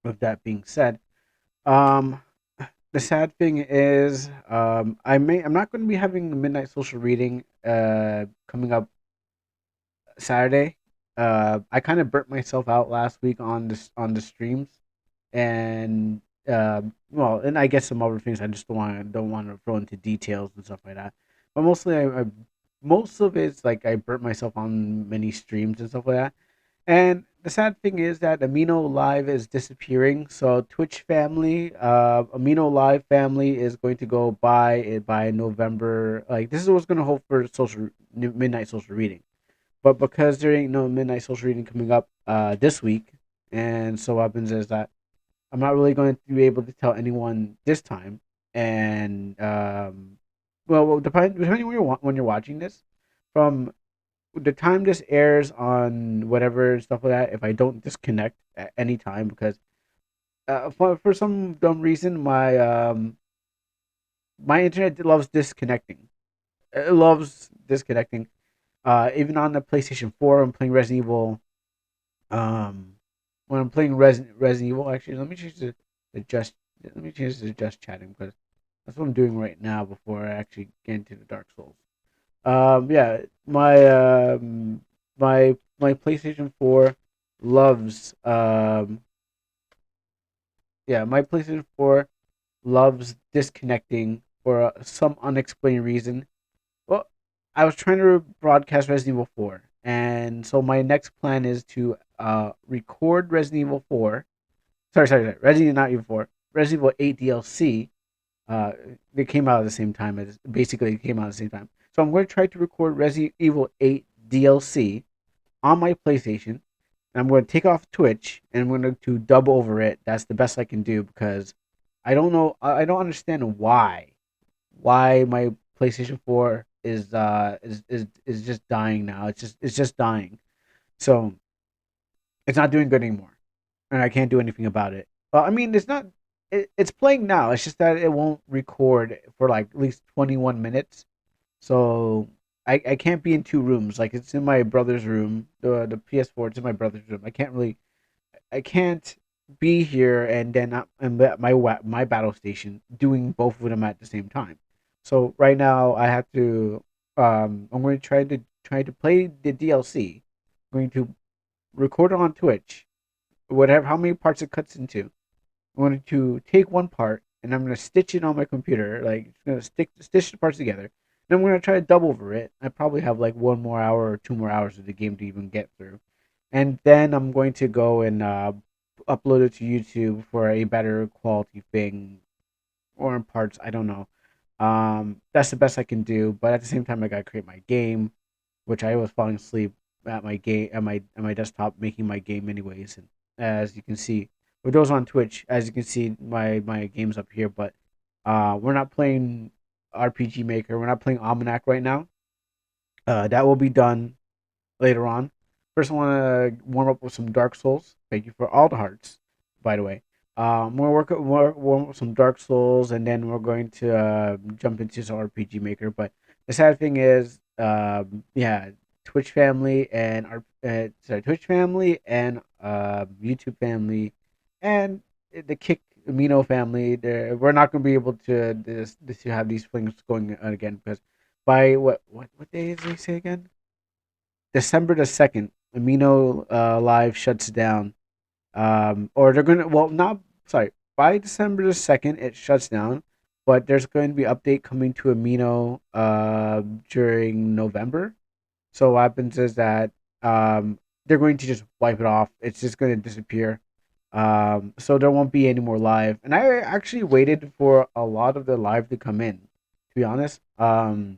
With that being said, um, the sad thing is, I'm not going to be having a midnight social reading coming up Saturday. I kind of burnt myself out last week on the streams, and well, and I guess some other things I just don't want to throw into details and stuff like that. But mostly, I most of it's like I burnt myself on many streams and stuff like that. And the sad thing is that Amino Live is disappearing. So Twitch family, Amino Live family is going to go by November. Like this is what's going to hold for midnight social reading. But because there ain't no midnight social reading coming up this week, and so what happens is that I'm not really going to be able to tell anyone this time. And well, depending when you're watching this, from the time this airs on whatever stuff like that, if I don't disconnect at any time, because for some dumb reason my internet loves disconnecting. It loves disconnecting. Even on the PlayStation 4, I'm playing Resident Evil. Um, when I'm playing Resident Evil, actually, the just let me change to just chatting because that's what I'm doing right now before I actually get into the Dark Souls. Yeah, my PlayStation 4 loves yeah, my PlayStation 4 loves disconnecting for some unexplained reason. Well, I was trying to broadcast Resident Evil 4, and so my next plan is to record Resident Evil 4. Sorry, Resident not Evil 4, Resident Evil 8 DLC. Uh, they came out at the same time as basically it came out at the same time. So I'm going to try to record Resident Evil 8 DLC on my PlayStation, and I'm going to take off Twitch and I'm going to dub over it. That's the best I can do because I don't know. I don't understand why my PlayStation 4 is just dying now. It's just dying. So it's not doing good anymore, and I can't do anything about it. I mean, it's not. It's playing now. It's just that it won't record for like at least 21 minutes. So I can't be in two rooms. Like it's in my brother's room. The PS4. It's in my brother's room. I can't be here and then I'm at my battle station doing both of them at the same time. So right now I have to. I'm going to try to play the DLC. I'm going to record it on Twitch. Whatever, how many parts it cuts into. I'm going to take one part and I'm going to stitch it on my computer, like it's going to stitch the parts together. And I'm going to try to double over it. I probably have like 1 more hour or 2 more hours of the game to even get through. And then I'm going to go and upload it to YouTube for a better quality thing or in parts. I don't know. That's the best I can do. But at the same time, I gotta create my game, which I was falling asleep at my desktop making my game anyways. And as you can see, for those on Twitch, as you can see, my game's up here. But we're not playing RPG Maker. We're not playing Almanac right now. That will be done later on. First, I want to warm up with some Dark Souls. Thank you for all the hearts, by the way. We're warm up with some Dark Souls, and then we're going to jump into some RPG Maker. But the sad thing is, yeah, Twitch family and our Twitch family and YouTube family, and the Kick Amino family. We're not going to be able to to have these things going on again because by what day did they say again? December the 2nd, Amino Live shuts down. Or they're gonna not sorry by December the 2nd it shuts down, but there's going to be update coming to Amino during November. So what happens is that they're going to just wipe it off. It's just going to disappear. So there won't be any more live. And I actually waited for a lot of the live to come in. To be honest, I'll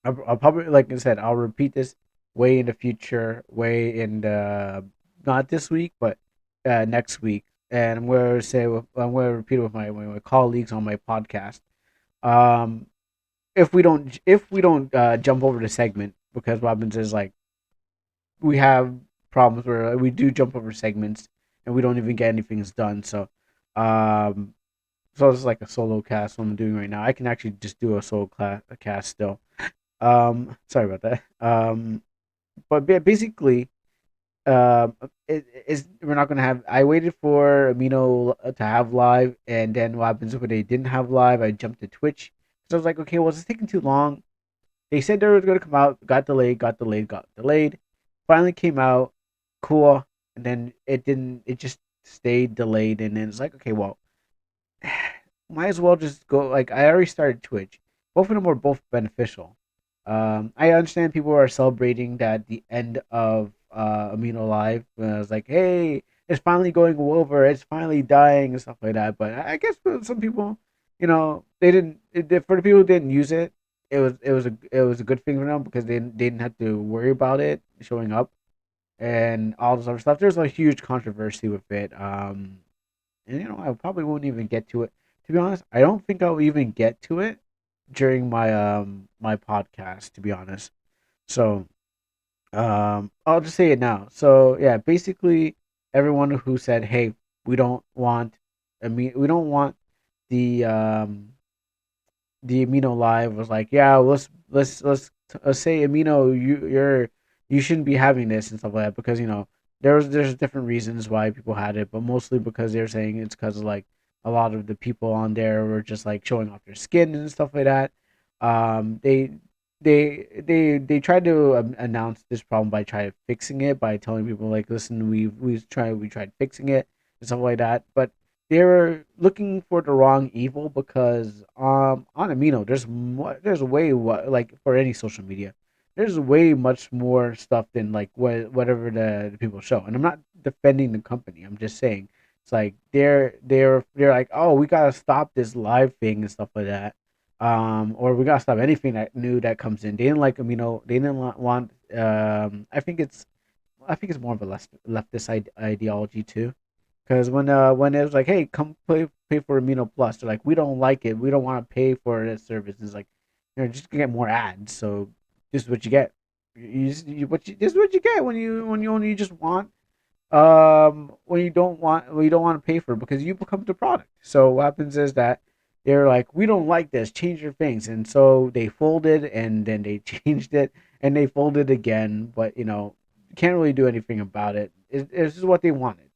probably, like I said, I'll repeat this way in the future, way in the not this week, but next week. And I'm going to repeat it with my colleagues on my podcast. Um, if we don't jump over the segment, because what happens is like we have problems where we do jump over segments and we don't even get anything done. Um, so it's like a solo cast. What I'm doing right now, I can actually just do a cast still. Sorry about that. But basically, we're not gonna have. I waited for Amino to have live, and then what happens when they didn't have live? I jumped to Twitch. So I was like, okay, well, it's taking too long. They said they were gonna come out, got delayed. Finally came out, cool, and then it didn't. It just stayed delayed, and then it's like, okay, well, might as well just go. Like I already started Twitch. Both of them were both beneficial. I understand people are celebrating that the end of Amino Live. I was like, hey, it's finally going over. It's finally dying and stuff like that. But I guess for some people, they didn't. For the people who didn't use it, it was a good thing for them because they didn't have to worry about it showing up and all this other stuff. There's a huge controversy with it. And I probably won't even get to it. To be honest, I don't think I'll even get to it during my podcast. To be honest, so I'll just say it now. So yeah, basically, everyone who said, "Hey, we don't want, we don't want the Amino Live," was like, "Yeah, let's say Amino, you shouldn't be having this and stuff like that because there's different reasons why people had it, but mostly because they're saying it's because of like a lot of the people on there were just like showing off their skin and stuff like that. They tried to announce this problem by trying fixing it by telling people like, listen, we tried fixing it and stuff like that, but they were looking for the wrong evil because on Amino there's way what like for any social media there's way much more stuff than like whatever the people show. And I'm not defending the company. I'm just saying it's like they're like, oh, we gotta stop this live thing and stuff like that. Or we gotta stop anything that new that comes in. They didn't like Amino. They didn't want. I think it's more of a leftist ideology too. Because when it was like, hey, come pay for Amino Plus, they're like, we don't like it. We don't want to pay for this service. It's like, just gonna get more ads. So this is what you get. This is what you get when you only just want when you don't want to pay for it because you become the product. So what happens is that they're like, we don't like this, change your things, and so they folded and then they changed it and they folded again, but you can't really do anything about it. This is what they wanted.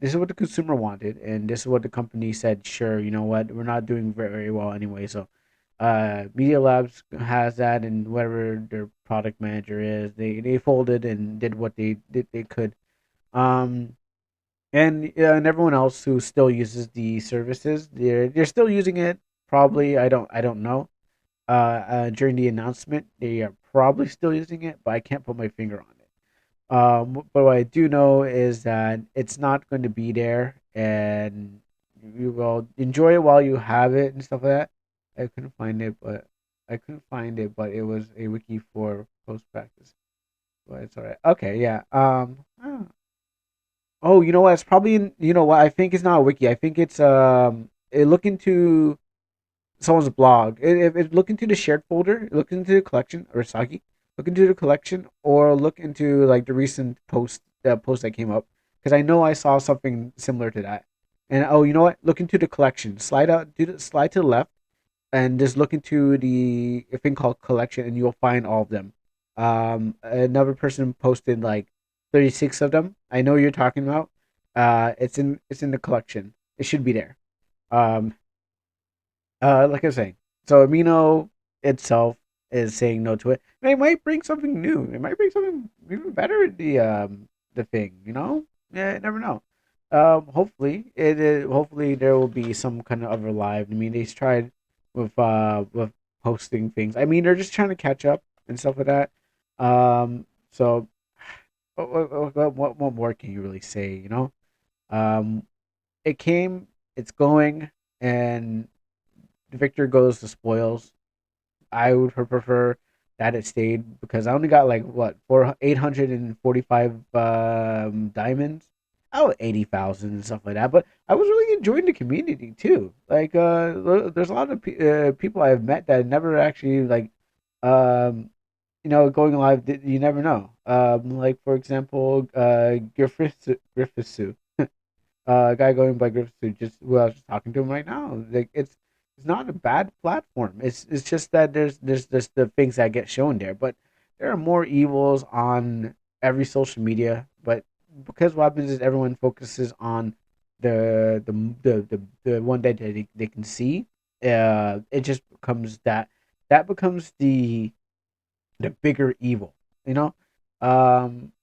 This is what the consumer wanted, and this is what the company said. Sure, you know what, we're not doing very well anyway. So, Media Labs has that, and whatever their product manager is, they folded and did what they could. Um, and everyone else who still uses the services, they're still using it. Probably, I don't know. During the announcement, they are probably still using it, but I can't put my finger on it. But what I do know is that it's not going to be there, and you will enjoy it while you have it and stuff like that. I couldn't find it, but it was a wiki for post practice. But it's all right. Okay, yeah. Oh, you know what? It's probably you know what? I think it's not a wiki. I think it's look into someone's blog. If look into the shared folder, look into the collection or Sagi, look into the collection, or look into like the recent post that came up because I know I saw something similar to that. And oh, you know what? Look into the collection. Slide to the left, and just look into the a thing called collection, and you'll find all of them. Another person posted like 36 of them. I know you're talking about. It's in the collection. It should be there. Um, like I was saying, so Amino itself is saying no to it. And it might bring something new. It might bring something even better in the thing. Yeah, you never know. Hopefully there will be some kind of other live. I mean, they tried with posting things. I mean, they're just trying to catch up and stuff like that. So what more can you really say? Um, it came, it's going, and Victor goes to spoils. I would prefer that it stayed because I only got like what 845 diamonds. Oh, 80,000 and stuff like that. But I was really enjoying the community too. Like, there's a lot of people I've met that never actually like, um, going live. You never know. Like for example, Griffiths, a guy going by Griffiths who just who I was just talking to him right now. Like it's not a bad platform. It's just that there's the things that get shown there, but there are more evils on every social media, but because what happens is everyone focuses on the one that they can see. It just becomes that becomes the bigger evil. You know,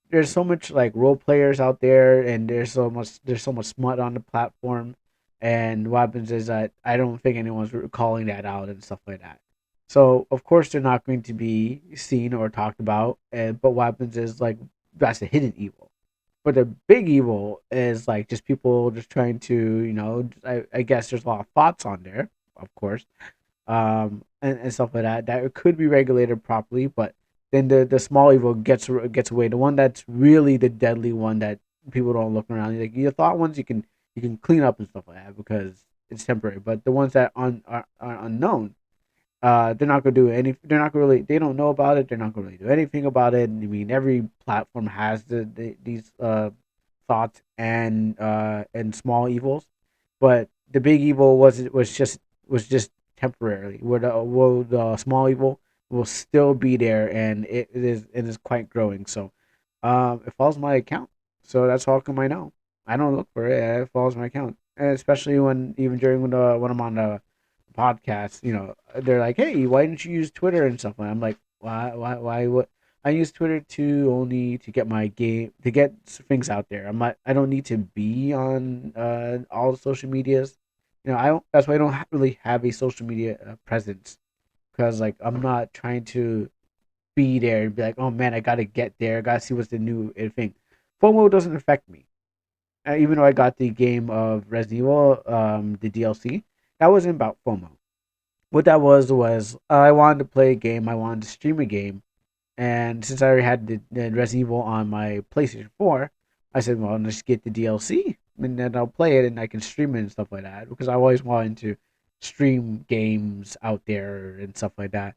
there's so much like role players out there, and there's so much smut on the platform. And what happens is that I don't think anyone's calling that out and stuff like that. So of course they're not going to be seen or talked about. And but what happens is like that's the hidden evil. But the big evil is like just people just trying to, I guess there's a lot of thoughts on there, of course, and stuff like that that could be regulated properly, but then the small evil gets away. The one that's really the deadly one that people don't look around. Like your thought ones, you can clean up and stuff like that because it's temporary. But the ones that are unknown, they're not gonna do any. They're not gonna really. They don't know about it. They're not gonna really do anything about it. I mean, every platform has these thoughts and small evils, but the big evil was just temporarily. Where the small evil will still be there, and it is quite growing. So, it follows my account. So that's how come I know. I don't look for it. It follows my account, and especially when even during when I'm on the podcast, they're like, "Hey, why didn't you use Twitter and stuff?" And I'm like, "Why? What?" I use Twitter to only to get my game to get things out there. I don't need to be on all the social medias. I don't. That's why I don't really have a social media presence because like I'm not trying to be there and be like, "Oh man, I gotta get there. I gotta see what's the new thing." FOMO doesn't affect me. Even though I got the game of Resident Evil, the DLC, that wasn't about FOMO. What that was I wanted to play a game, I wanted to stream a game, and since I already had the Resident Evil on my PlayStation 4, I said, well, let's get the DLC, and then I'll play it and I can stream it and stuff like that because I always wanted to stream games out there and stuff like that.